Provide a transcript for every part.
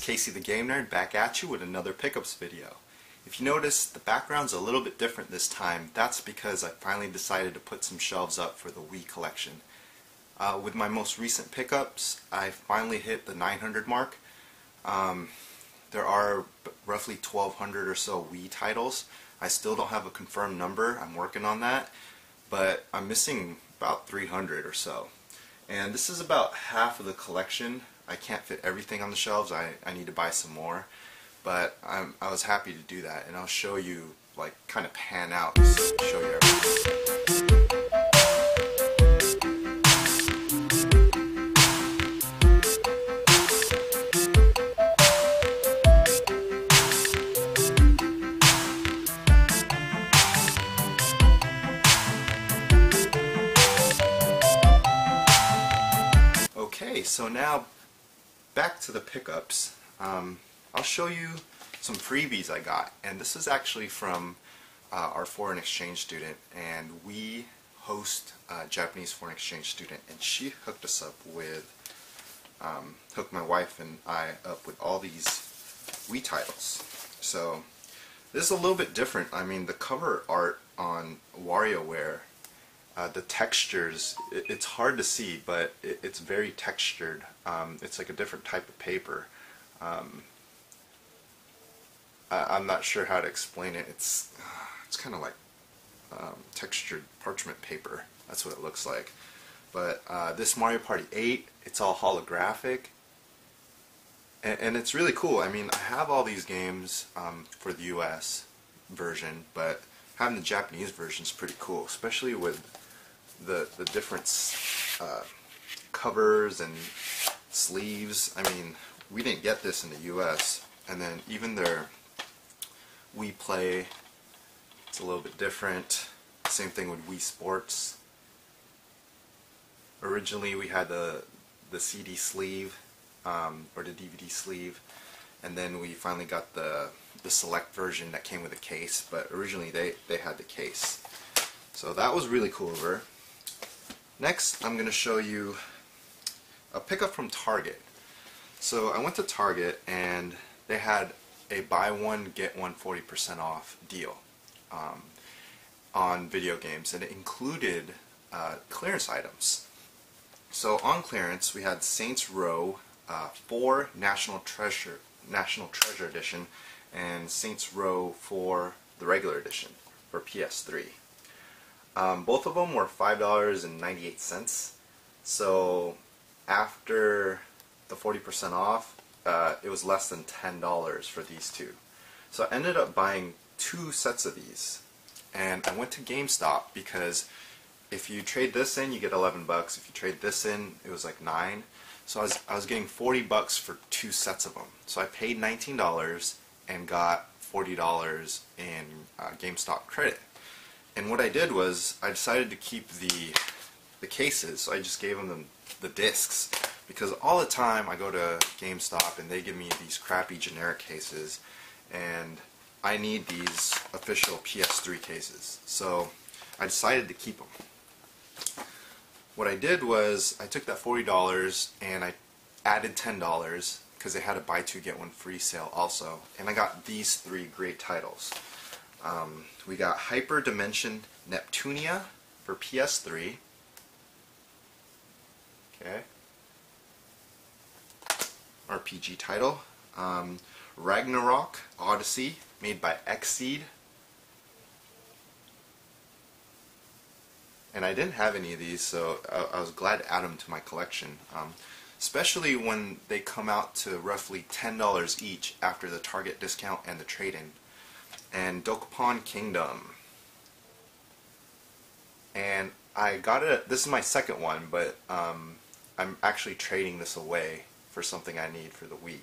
Casey the Game Nerd back at you with another pickups video. If you notice, the background's a little bit different this time. That's because I finally decided to put some shelves up for the Wii collection. With my most recent pickups, I finally hit the 900 mark. There are roughly 1,200 or so Wii titles. I still don't have a confirmed number. I'm working on that, but I'm missing about 300 or so. And this is about half of the collection. I can't fit everything on the shelves. I need to buy some more, but I was happy to do that, and I'll show you, like, kind of pan out, show you everything. Okay, so now back to the pickups. I'll show you some freebies I got, and this is actually from our foreign exchange student, and we host a Japanese foreign exchange student, and she hooked us up with, hooked my wife and I up with all these Wii titles. So this is a little bit different. I mean, the cover art on WarioWare, the textures, it's hard to see, but it's very textured. It's like a different type of paper. I'm not sure how to explain it. It's kind of like textured parchment paper. That's what it looks like. But this Mario Party 8, it's all holographic, and it's really cool. I mean, I have all these games for the US version, but having the Japanese version is pretty cool, especially with the different covers and sleeves. I mean, we didn't get this in the US, and then even their Wii Play, it's a little bit different. Same thing with Wii Sports. Originally we had the CD sleeve, or the DVD sleeve, and then we finally got the select version that came with a case, but originally they had the case. So that was really cool of her. Next, I'm going to show you a pickup from Target. So I went to Target, and they had a buy one get one 40% off deal on video games, and it included clearance items. So on clearance we had Saints Row 4 National Treasure Edition and Saints Row 4 the regular edition for PS3. Both of them were $5.98. So after the 40% off, it was less than $10 for these two. So I ended up buying 2 sets of these, and I went to GameStop because if you trade this in, you get 11 bucks. If you trade this in, it was like 9. So I was getting 40 bucks for 2 sets of them. So I paid $19 and got $40 in GameStop credit. And what I did was I decided to keep the cases. So I just gave them the discs, because all the time I go to GameStop and they give me these crappy generic cases, and I need these official PS3 cases. So I decided to keep them. What I did was I took that $40 and I added $10 because they had a buy 2 get 1 free sale also, and I got these 3 great titles. We got Hyper Dimension Neptunia for PS3. Okay. RPG title. Ragnarok Odyssey, made by Xseed. And I didn't have any of these, so I was glad to add them to my collection. Especially when they come out to roughly $10 each after the Target discount and the trade-in. And Dokapon Kingdom. And I got it, this is my second one, but I'm actually trading this away for something I need for the Wii.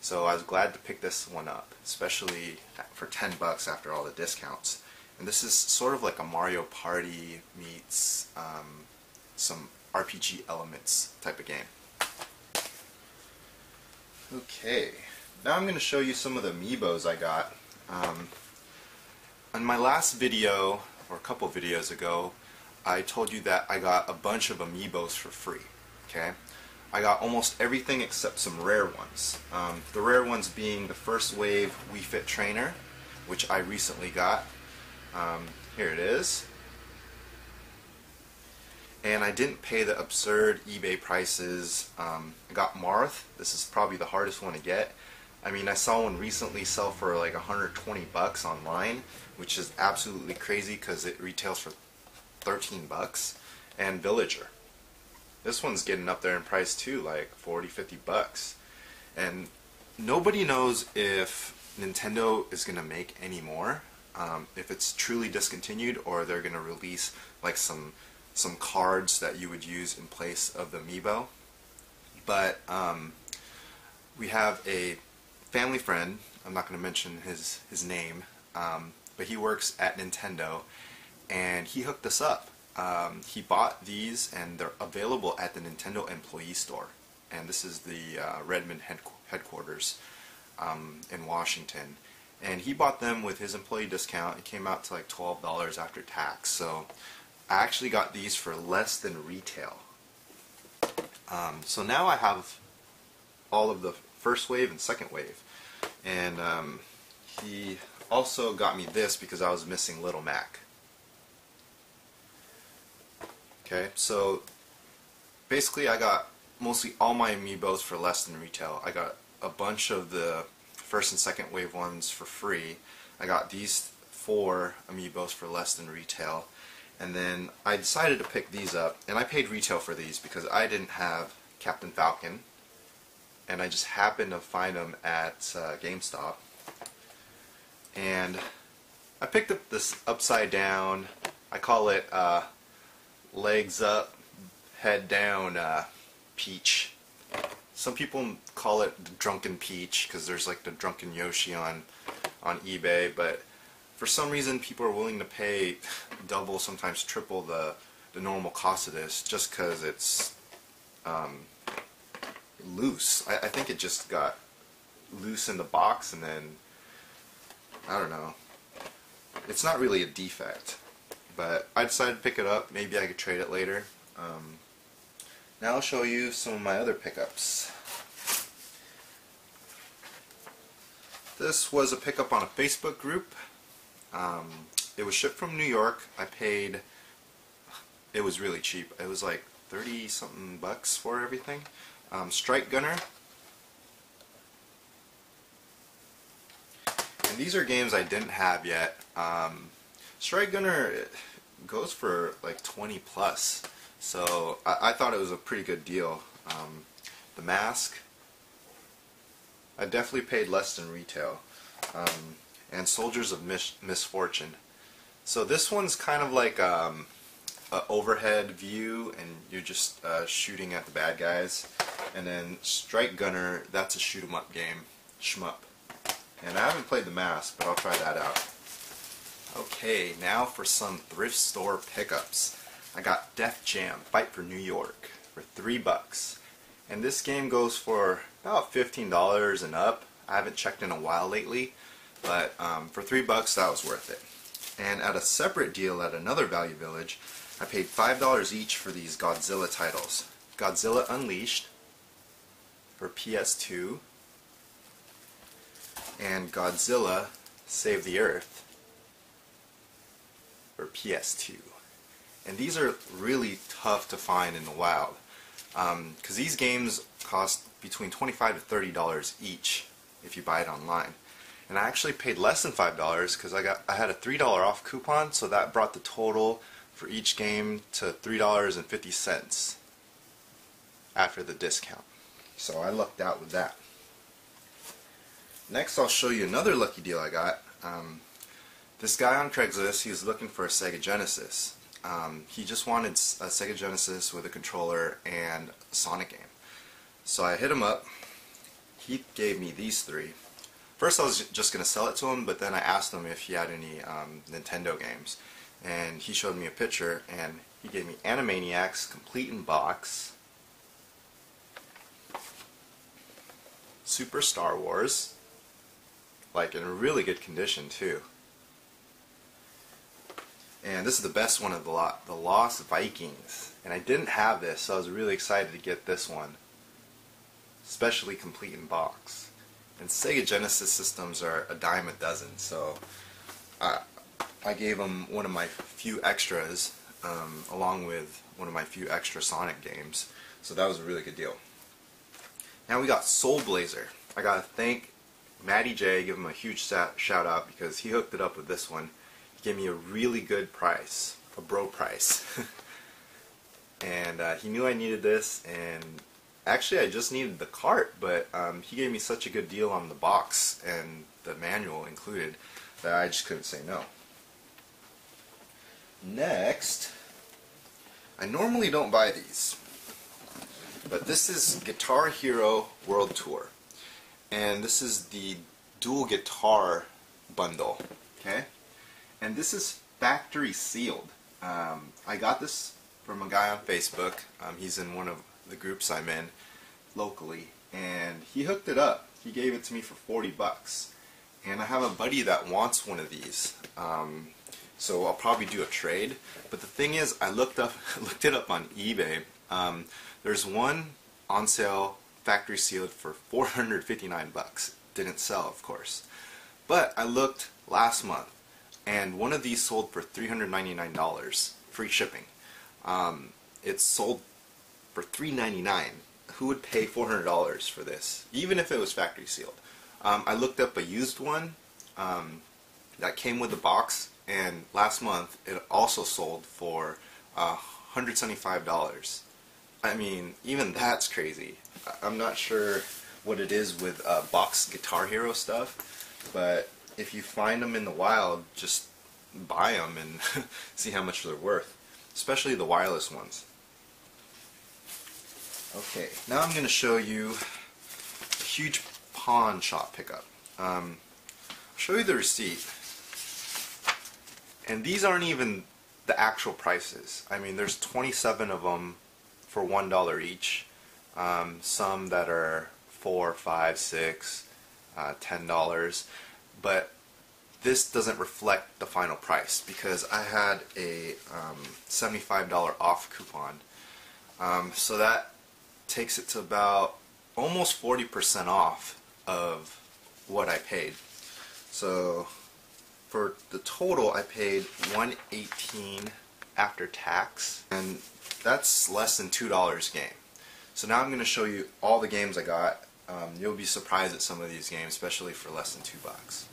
So I was glad to pick this one up, especially for 10 bucks after all the discounts. And this is sort of like a Mario Party meets some RPG elements type of game. Okay, now I'm going to show you some of the amiibos I got. On my last video, or a couple videos ago, I told you that I got a bunch of amiibos for free. Okay, I got almost everything except some rare ones. The rare ones being the First Wave Wii Fit Trainer, which I recently got. Here it is. And I didn't pay the absurd eBay prices. I got Marth. This is probably the hardest one to get. I mean, I saw one recently sell for like 120 bucks online, which is absolutely crazy because it retails for 13 bucks. And Villager. This one's getting up there in price too, like 40, 50 bucks. And nobody knows if Nintendo is going to make any more, if it's truly discontinued, or they're going to release like some cards that you would use in place of the amiibo. But we have a family friend, I'm not going to mention his name, but he works at Nintendo, and he hooked us up. He bought these, and they're available at the Nintendo employee store, and this is the Redmond headquarters in Washington. And he bought them with his employee discount. It came out to like $12 after tax. So I actually got these for less than retail. So now I have all of the First Wave and Second Wave. And he also got me this because I was missing Little Mac. Okay, so basically I got mostly all my amiibos for less than retail. I got a bunch of the First and Second Wave ones for free. I got these 4 amiibos for less than retail. And then I decided to pick these up, and I paid retail for these because I didn't have Captain Falcon, and I just happened to find them at GameStop. And I picked up this upside down, I call it legs up, head down Peach. Some people call it the Drunken Peach because there's like the Drunken Yoshi on eBay, but for some reason people are willing to pay double, sometimes triple the normal cost of this just because it's loose. I think it just got loose in the box, and then I don't know. It's not really a defect, but I decided to pick it up. Maybe I could trade it later. Now I'll show you some of my other pickups. This was a pickup on a Facebook group. It was shipped from New York. I paid, it was really cheap. It was like 30 something bucks for everything. Strike Gunner. And these are games I didn't have yet. Strike Gunner goes for like 20 plus. So I thought it was a pretty good deal. The Mask, I definitely paid less than retail. And Soldiers of Misfortune. So this one's kind of like an overhead view, and you're just shooting at the bad guys. And then Strike Gunner, that's a shoot 'em up game, shmup. And I haven't played The Mask, but I'll try that out. Okay, now for some thrift store pickups. I got Def Jam Fight for New York for $3. And this game goes for about $15 and up. I haven't checked in a while lately, but for $3 that was worth it. And at a separate deal at another Value Village, I paid $5 each for these Godzilla titles. Godzilla Unleashed for PS2, and Godzilla Save the Earth for PS2. And these are really tough to find in the wild, because these games cost between $25 to $30 each if you buy it online. And I actually paid less than $5 because I had a $3 off coupon, so that brought the total for each game to $3.50 after the discount. So I lucked out with that. Next I'll show you another lucky deal I got. This guy on Craigslist, he was looking for a Sega Genesis. He just wanted a Sega Genesis with a controller and a Sonic game. So I hit him up. He gave me these 3. First I was just going to sell it to him, but then I asked him if he had any Nintendo games. And he showed me a picture, and he gave me Animaniacs complete in box, Super Star Wars, like in really good condition too. And this is the best one of the lot, The Lost Vikings. And I didn't have this, so I was really excited to get this one. especially complete in box. And Sega Genesis systems are a dime a dozen, so I gave them one of my few extras, along with one of my few extra Sonic games, so that was a really good deal. Now we got Soul Blazer. I gotta thank Matty J, give him a huge shout out because he hooked it up with this one. He gave me a really good price, a bro price. And he knew I needed this, and actually I just needed the cart, but he gave me such a good deal on the box and the manual included that I just couldn't say no. Next, I normally don't buy these, but this is Guitar Hero World Tour, and this is the dual guitar bundle, okay? And this is factory sealed. I got this from a guy on Facebook. He's in one of the groups I'm in locally, and he hooked it up. He gave it to me for 40 bucks, and I have a buddy that wants one of these, so I'll probably do a trade. But the thing is, I looked it up on eBay. There's one on sale, factory sealed, for 459 bucks. Didn't sell, of course, but I looked last month, and one of these sold for $399, free shipping. It's sold for $399. Who would pay $400 for this, even if it was factory sealed? I looked up a used one that came with the box, and last month it also sold for $175. I mean, even that's crazy. I'm not sure what it is with box Guitar Hero stuff, but if you find them in the wild, just buy them and see how much they're worth, especially the wireless ones. Okay, now I'm going to show you a huge pawn shop pickup. I'll show you the receipt, and these aren't even the actual prices. I mean, there's 27 of them for $1 each. Some that are $4, $5, $6, $10, but this doesn't reflect the final price because I had a $75 off coupon, so that takes it to about almost 40% off of what I paid. So for the total, I paid $118 after tax, and that's less than $2 a game. So now I'm going to show you all the games I got. You'll be surprised at some of these games, especially for less than $2.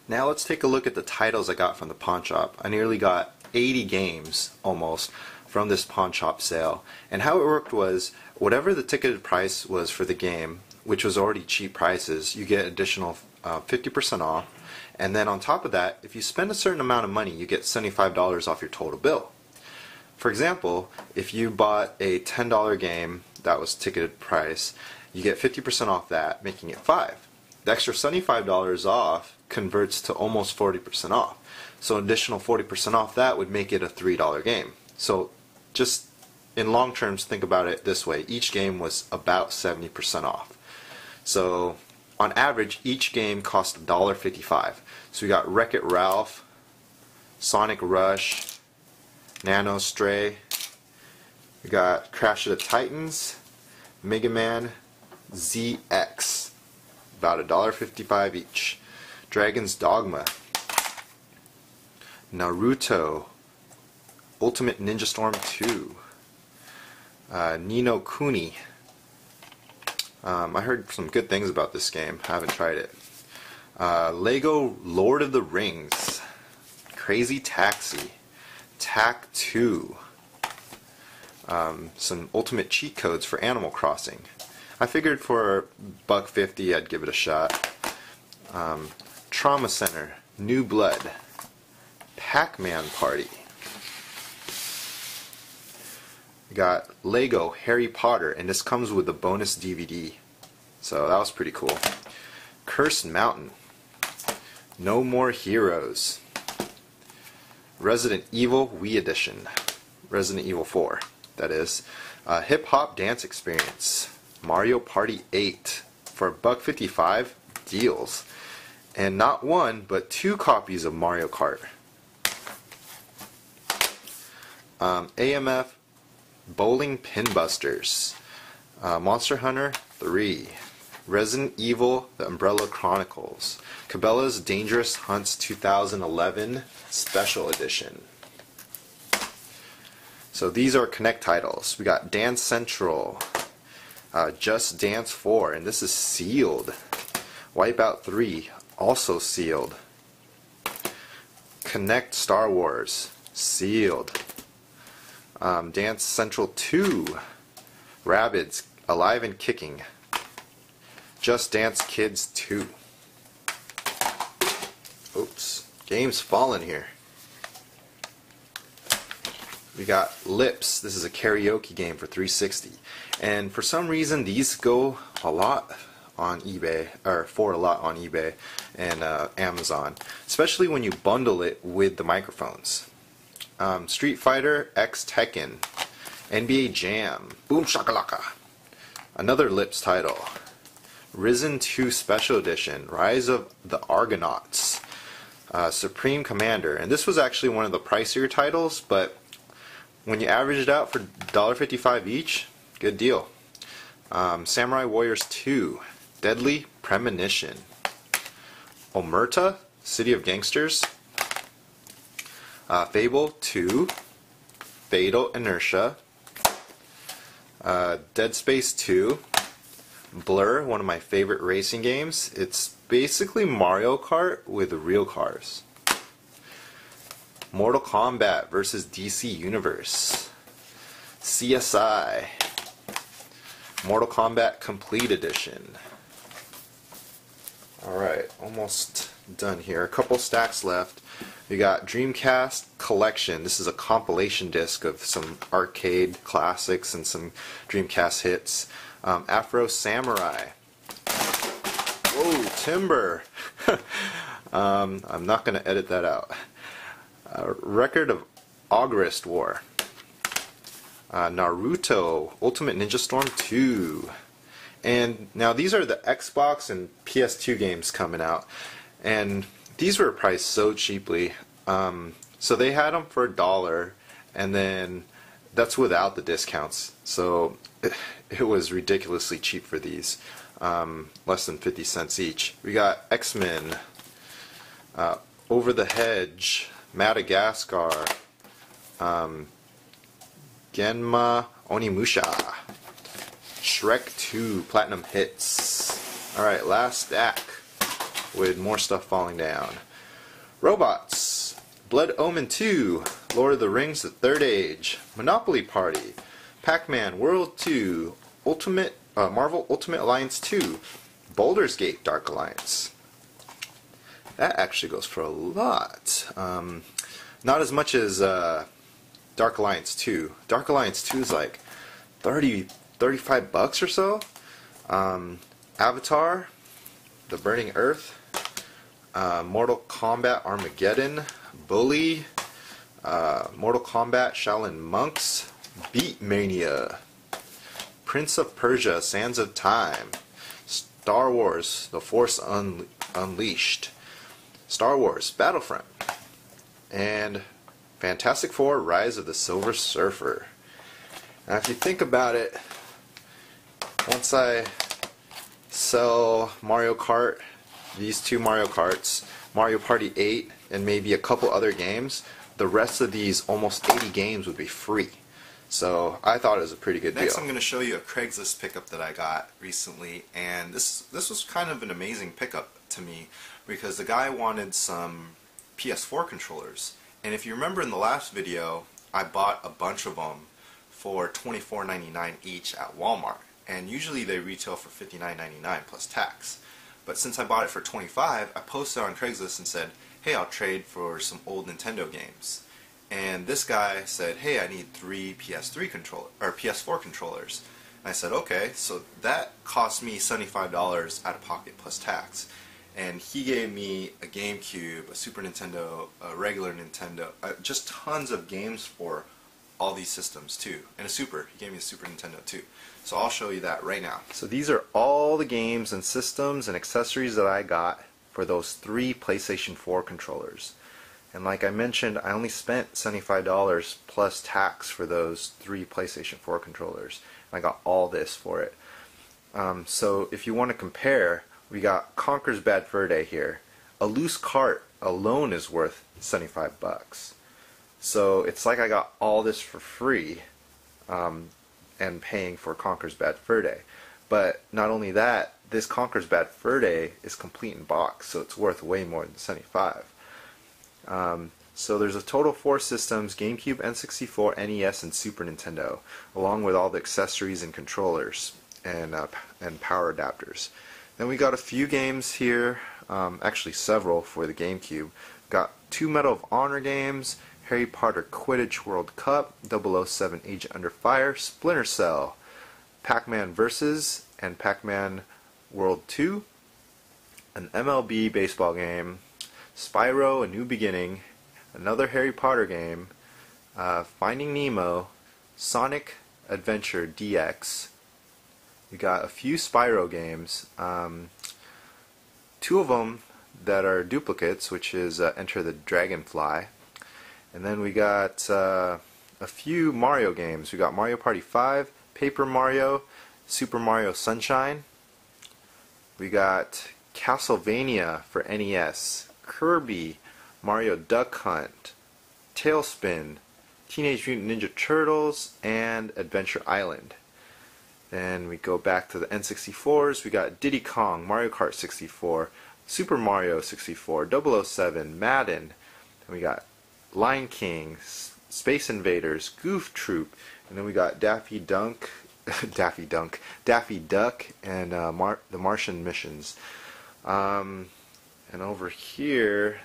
Now let's take a look at the titles I got from the pawn shop. I nearly got 80 games almost from this pawn shop sale, and how it worked was whatever the ticketed price was for the game, which was already cheap prices, you get additional 50% off, and then on top of that, if you spend a certain amount of money, you get $75 off your total bill. For example, if you bought a $10 game that was ticketed price, you get 50% off that, making it $5. The extra $75 off converts to almost 40% off. So an additional 40% off that would make it a $3 game. So just in long terms, think about it this way. Each game was about 70% off. So on average, each game cost $1.55. So we got Wreck-It Ralph, Sonic Rush, Nano Stray, we got Crash of the Titans, Mega Man, ZX, about $1.55 each. Dragon's Dogma, Naruto, Ultimate Ninja Storm 2, Ni no Kuni. I heard some good things about this game. I haven't tried it. Lego Lord of the Rings, Crazy Taxi, Tak 2, some ultimate cheat codes for Animal Crossing. I figured for $1.50 I'd give it a shot. Trauma Center, New Blood, Pac-Man Party. We got Lego Harry Potter, and this comes with a bonus DVD, so that was pretty cool. Cursed Mountain, No More Heroes, Resident Evil Wii Edition, Resident Evil 4, that is. Hip Hop Dance Experience, Mario Party 8 for $1.55, deals. And not one, but 2 copies of Mario Kart. AMF Bowling Pin Busters, Monster Hunter 3. Resident Evil: The Umbrella Chronicles. Cabela's Dangerous Hunts 2011 Special Edition. So these are Connect titles. We got Dance Central, Just Dance 4, and this is sealed. Wipeout 3, also sealed. Connect Star Wars, sealed. Dance Central 2, Rabbids Alive and Kicking. Just Dance Kids 2. Oops, game's falling here. We got Lips. This is a karaoke game for 360. And for some reason these go a lot on eBay, or for a lot on eBay and Amazon, especially when you bundle it with the microphones. Street Fighter X Tekken, NBA Jam, Boom Shakalaka. Another Lips title. Risen 2 Special Edition, Rise of the Argonauts. Supreme Commander. And this was actually one of the pricier titles, but when you average it out for $1.55 each, good deal. Samurai Warriors 2, Deadly Premonition. Omerta, City of Gangsters. Fable 2, Fatal Inertia. Dead Space 2. Blur, one of my favorite racing games. It's basically Mario Kart with real cars. Mortal Kombat vs. DC Universe. CSI. Mortal Kombat Complete Edition. Alright, almost done here. A couple stacks left. We got Dreamcast Collection. This is a compilation disc of some arcade classics and some Dreamcast hits. Afro Samurai. Whoa, Timber! I'm not going to edit that out. Record of Augrist War. Naruto Ultimate Ninja Storm 2. And now these are the Xbox and PS2 games coming out, and these were priced so cheaply. So they had them for $1, and then that's without the discounts. So it was ridiculously cheap for these, less than 50 cents each. We got X-Men, Over the Hedge, Madagascar, Genma Onimusha, Shrek 2 Platinum Hits. Alright, last stack with more stuff falling down. Robots, Blood Omen 2, Lord of the Rings The Third Age, Monopoly Party, Pac-Man World 2, Marvel Ultimate Alliance 2, Baldur's Gate Dark Alliance. That actually goes for a lot. Not as much as Dark Alliance 2. Dark Alliance 2 is like $35 or so. Avatar, The Burning Earth, Mortal Kombat Armageddon, Bully, Mortal Kombat Shaolin Monks, Beat Mania, Prince of Persia Sands of Time, Star Wars The Force Unleashed, Star Wars Battlefront, and Fantastic Four Rise of the Silver Surfer. Now if you think about it, once I sell Mario Kart, these two Mario Karts, Mario Party 8, and maybe a couple other games, the rest of these almost 80 games would be free. So I thought it was a pretty good deal. Next I'm going to show you a Craigslist pickup that I got recently, and this was kind of an amazing pickup to me because the guy wanted some PS4 controllers. And if you remember in the last video, I bought a bunch of them for $24.99 each at Walmart. And usually they retail for $59.99 plus tax. But since I bought it for $25, I posted on Craigslist and said, hey, I'll trade for some old Nintendo games. And this guy said, hey, I need 3 PS4 controllers. And I said, okay, so that cost me $75 out of pocket plus tax. And he gave me a GameCube, a Super Nintendo, a regular Nintendo, just tons of games for all these systems too. And he gave me a Super Nintendo too. So I'll show you that right now. So these are all the games and systems and accessories that I got for those 3 PlayStation 4 controllers. And like I mentioned, I only spent $75 plus tax for those 3 PlayStation 4 controllers. And I got all this for it. So if you want to compare, we got Conker's Bad Fur Day here. A loose cart alone is worth 75 bucks. So it's like I got all this for free, and paying for Conker's Bad Fur Day. But not only that, this Conker's Bad Fur Day is complete in box, so it's worth way more than 75. So there's a total of 4 systems: GameCube, N64, NES, and Super Nintendo, along with all the accessories and controllers and power adapters. Then we got a few games here, actually several for the GameCube. Got 2 Medal of Honor games, Harry Potter Quidditch World Cup, 007 Agent Under Fire, Splinter Cell, Pac-Man Versus, and Pac-Man World 2, an MLB baseball game, Spyro: A New Beginning, another Harry Potter game, Finding Nemo, Sonic Adventure DX. We got a few Spyro games, 2 of them that are duplicates, which is Enter the Dragonfly. And then we got a few Mario games. We got Mario Party 5, Paper Mario, Super Mario Sunshine. We got Castlevania for NES, Kirby, Mario Duck Hunt, Tailspin, Teenage Mutant Ninja Turtles, and Adventure Island. Then we go back to the N64s. We got Diddy Kong, Mario Kart 64, Super Mario 64, 007, Madden. And we got Lion King, Space Invaders, Goof Troop, and then we got Daffy Duck, and the Martian Missions. And over here,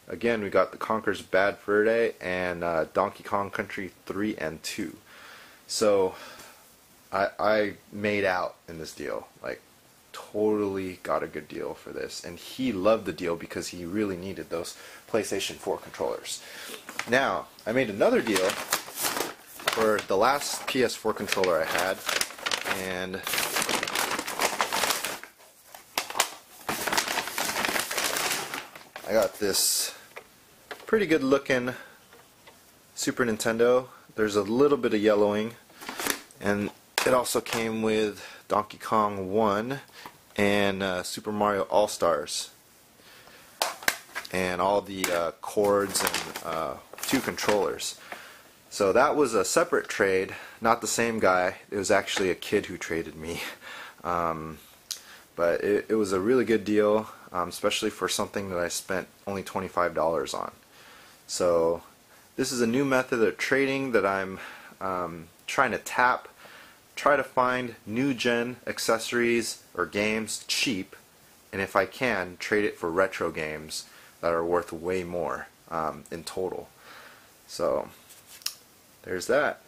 again, we got the Conker's Bad Fur Day and Donkey Kong Country 3 and 2. So I made out in this deal. Like, totally got a good deal for this. And he loved the deal because he really needed those PlayStation 4 controllers. Now, I made another deal for the last PS4 controller I had. And I got this pretty good looking Super Nintendo. There's a little bit of yellowing, and it also came with Donkey Kong 1 and Super Mario All-Stars, and all the cords and 2 controllers. So that was a separate trade, not the same guy. It was actually a kid who traded me. But it was a really good deal, especially for something that I spent only $25 on. So this is a new method of trading that I'm trying to try to find new gen accessories or games cheap, and if I can, trade it for retro games that are worth way more in total. So there's that.